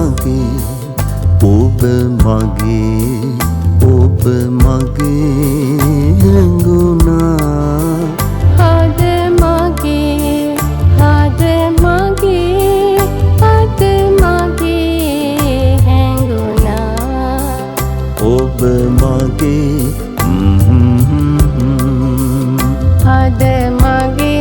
mage ඔබ මගේ ඔබ මගේ හැඟුණා හද මගේ හද මගේ හද මගේ හැඟුණා ඔබ මගේ හද මගේ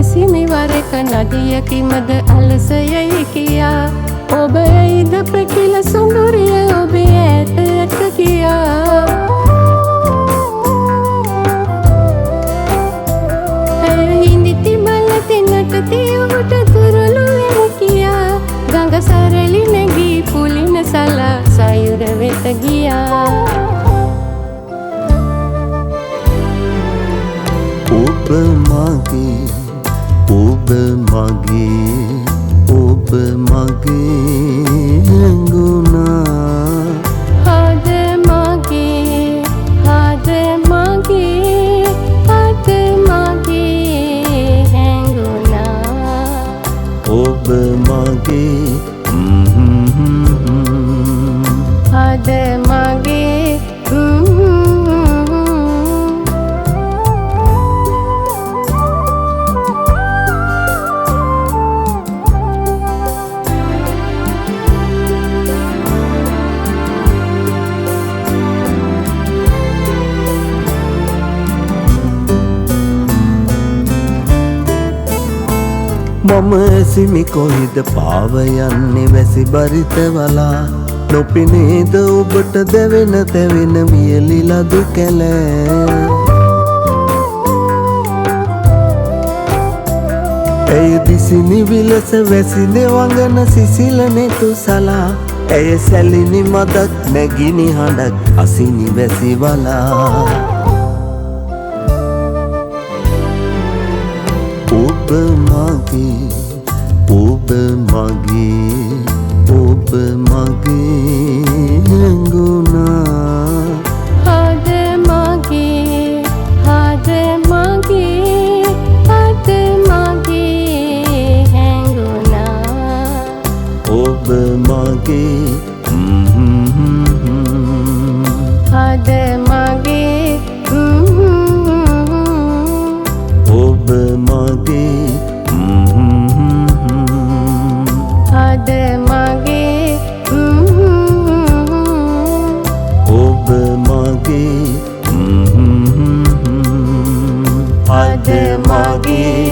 සිමිවරක නදියකිමද අලසයයි කියා ඔබ ඇයිද පැකිල සුඳුරිය ඔබේ ඇත ඇත කියා හිඳිති බලති නටති ඔහුට තුරුළු වෙන කියා ගඟ සරලි නැගී පුලින සලා සයුර වෙත ගියා ඔබ මගේ ඔබ මගේ ඔබ මගේ හැඟුණා හද මගේ හද මගේ හද මගේ හැඟුණා ඔබ මගේ හද මගේ මම ඇසිමි කොහිද පාව යන්නේ වැසි බරිත වලා නොපෙනේද ඔබට දැවෙන තැවෙන වියලි ලදු කැලෑ ඇය දිසිනි විලස වැසිද වඟන සිසිලනේ තුසලා ඇය සැලිනි මදක් නැගිනි හඬක් අසිනි වැසි වලා ඔබ මගේ ඔබ මගේ ඔබ මගේ හැඟුණා හද මගේ හද මගේ හද මගේ හැඟුණා ඔබ මගේ හද මගේ ඔබ මගේ හද මගේ ඔබ මගේ හද මගේ